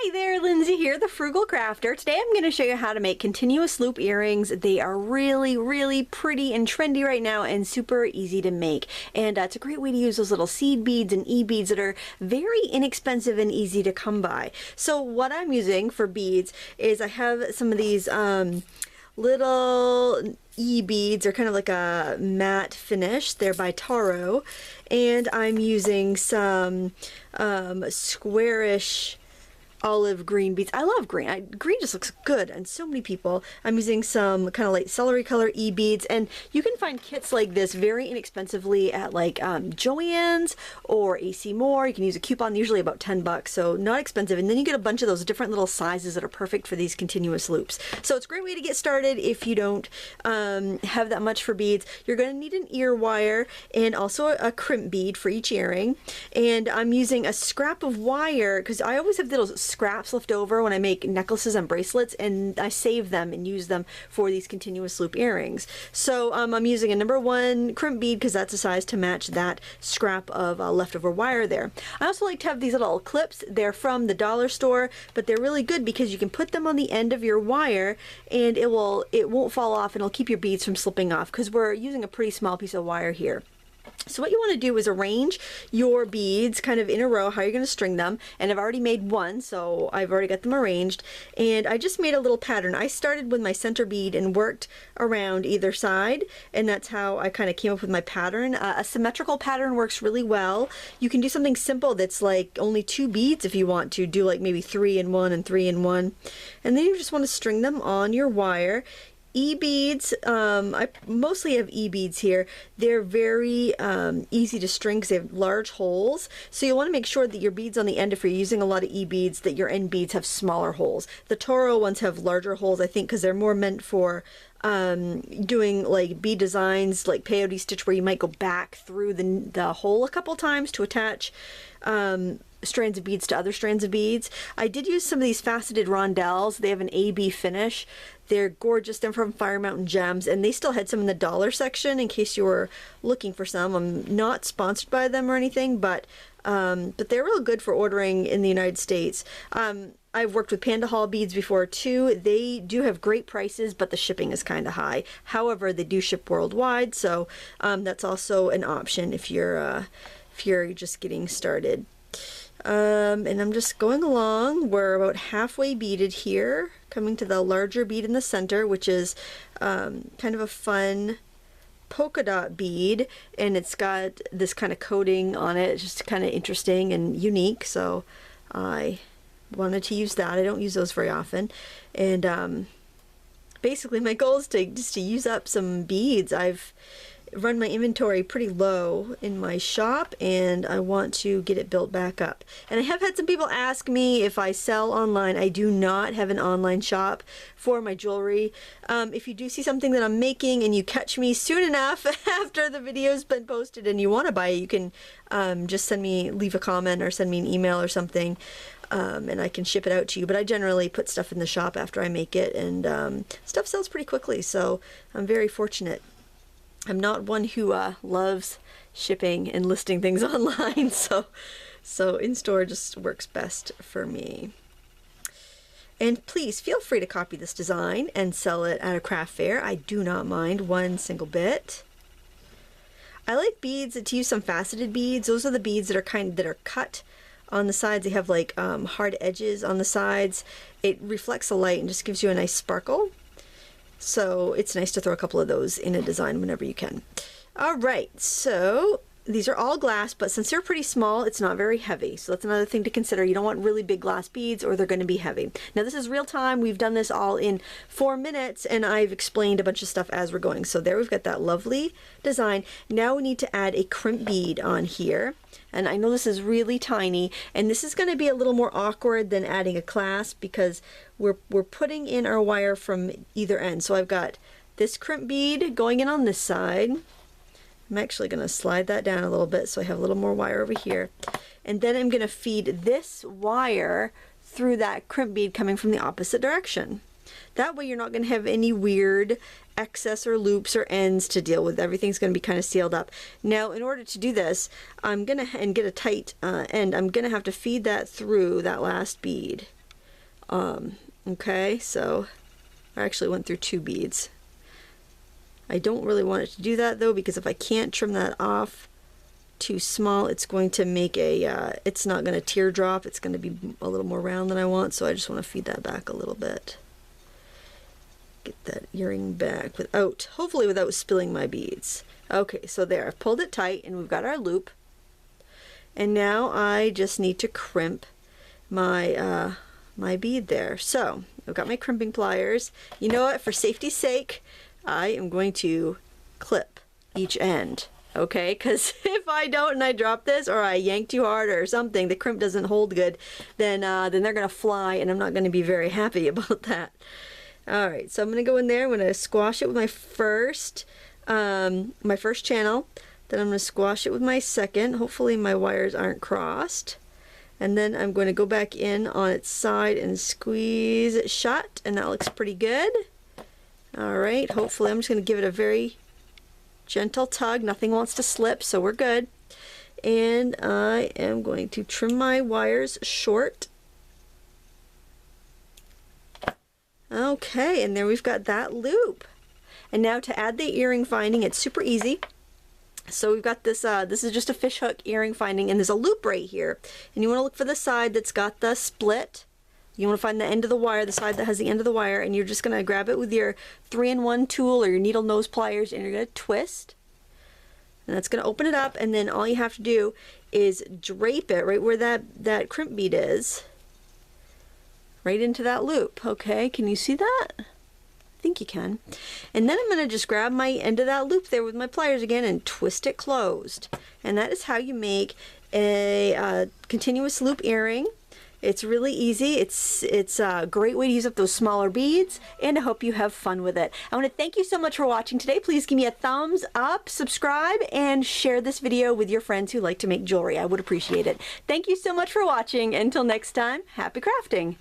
Hi there, Lindsay here, the Frugal Crafter. Today I'm going to show you how to make continuous loop earrings. They are really pretty and trendy right now and super easy to make. And it's a great way to use those little seed beads and e-beads that are very inexpensive and easy to come by. So what I'm using for beads is I have some of these little e-beads. Are kind of like a matte finish. They're by Taro. And I'm using some squarish olive green beads. I love green. Green just looks good on so many people. I'm using some kind of like celery color e-beads, and you can find kits like this very inexpensively at like Joann's or AC Moore. You can use a coupon, usually about 10 bucks, so not expensive. And then you get a bunch of those different little sizes that are perfect for these continuous loops. So it's a great way to get started if you don't have that much for beads. You're going to need an ear wire and also a crimp bead for each earring. And I'm using a scrap of wire because I always have little scraps left over when I make necklaces and bracelets, and I save them and use them for these continuous loop earrings. So I'm using a number 1 crimp bead because that's the size to match that scrap of leftover wire there. I also like to have these little clips. They're from the dollar store, but they're really good because you can put them on the end of your wire and it won't fall off, and it'll keep your beads from slipping off because we're using a pretty small piece of wire here. So what you want to do is arrange your beads kind of in a row, how you're going to string them. And I've already made one, so I've already got them arranged. And I just made a little pattern. I started with my center bead and worked around either side, and that's how I kind of came up with my pattern. A symmetrical pattern works really well. You can do something simple that's like only 2 beads if you want to. Do like maybe 3 in 1 and 3 in 1. And then you just want to string them on your wire. E-beads, I mostly have e-beads here. They're very easy to string because they have large holes. So you want to make sure that your beads on the end, if you're using a lot of e-beads, that your end beads have smaller holes. The Toro ones have larger holes, I think, because they're more meant for doing like bead designs like peyote stitch, where you might go back through the hole a couple times to attach strands of beads to other strands of beads. I did use some of these faceted rondelles. They have an AB finish. They're gorgeous. They're from Fire Mountain Gems, and they still had some in the dollar section in case you were looking for some. I'm not sponsored by them or anything, but they're real good for ordering in the United States. I've worked with Panda Hall beads before too. They do have great prices, but the shipping is kind of high. However, they do ship worldwide, so that's also an option if you're just getting started. And I'm just going along. We're about halfway beaded here, coming to the larger bead in the center, which is kind of a fun polka dot bead, and it's got this kind of coating on it. It's just kind of interesting and unique, so I wanted to use that. I don't use those very often, and basically my goal is to use up some beads. I've run my inventory pretty low in my shop, and I want to get it built back up. And I have had some people ask me if I sell online. I do not have an online shop for my jewelry. If you do see something that I'm making and you catch me soon enough after the video's been posted and you want to buy it, you can just leave a comment or send me an email or something, and I can ship it out to you. But I generally put stuff in the shop after I make it, and stuff sells pretty quickly, so I'm very fortunate. I'm not one who loves shipping and listing things online, so in-store just works best for me. And please feel free to copy this design and sell it at a craft fair. I do not mind one single bit. I like beads to use some faceted beads. Those are the beads that are cut on the sides. They have like hard edges on the sides. It reflects the light and just gives you a nice sparkle. So it's nice to throw a couple of those in a design whenever you can. All right, so these are all glass, but since they're pretty small, it's not very heavy. So that's another thing to consider. You don't want really big glass beads or they're going to be heavy. Now this is real time. We've done this all in 4 minutes, and I've explained a bunch of stuff as we're going. So there we've got that lovely design. Now we need to add a crimp bead on here. And I know this is really tiny, and this is going to be a little more awkward than adding a clasp because we're putting in our wire from either end. So I've got this crimp bead going in on this side. I'm actually going to slide that down a little bit so I have a little more wire over here. And then I'm going to feed this wire through that crimp bead coming from the opposite direction. That way you're not going to have any weird excess or loops or ends to deal with. Everything's going to be kind of sealed up. Now in order to do this, I'm going to, and get a tight end, I'm going to have to feed that through that last bead. Okay, so I actually went through 2 beads. I don't really want it to do that though, because if I can't trim that off too small, it's going to make a, it's not going to teardrop, it's going to be a little more round than I want, so I just want to feed that back a little bit. Get that earring back without, hopefully without spilling my beads. Okay, so there, I've pulled it tight and we've got our loop. And now I just need to crimp my, my bead there. So, I've got my crimping pliers. You know what, for safety's sake, I am going to clip each end. Okay, because if I don't and I drop this or I yank too hard or something, the crimp doesn't hold good, then they're going to fly and I'm not going to be very happy about that. Alright, so I'm going to go in there, I'm going to squash it with my first channel, then I'm going to squash it with my second, hopefully my wires aren't crossed, and then I'm going to go back in on its side and squeeze it shut, and that looks pretty good. Alright, hopefully I'm just going to give it a very gentle tug, nothing wants to slip, so we're good. And I am going to trim my wires short. Okay, and there we've got that loop. And now to add the earring finding, it's super easy. So we've got this, this is just a fish hook earring finding, and there's a loop right here. And you want to look for the side that's got the split. You want to find the end of the wire, the side that has the end of the wire, and you're just going to grab it with your 3-in-1 tool or your needle nose pliers, and you're going to twist. And that's going to open it up, and then all you have to do is drape it right where that crimp bead is, right into that loop. Okay, can you see that? I think you can. And then I'm going to just grab my end of that loop there with my pliers again and twist it closed. And that is how you make a continuous loop earring. It's really easy. It's a great way to use up those smaller beads, and I hope you have fun with it. I want to thank you so much for watching today. Please give me a thumbs up, subscribe, and share this video with your friends who like to make jewelry. I would appreciate it. Thank you so much for watching. Until next time, happy crafting!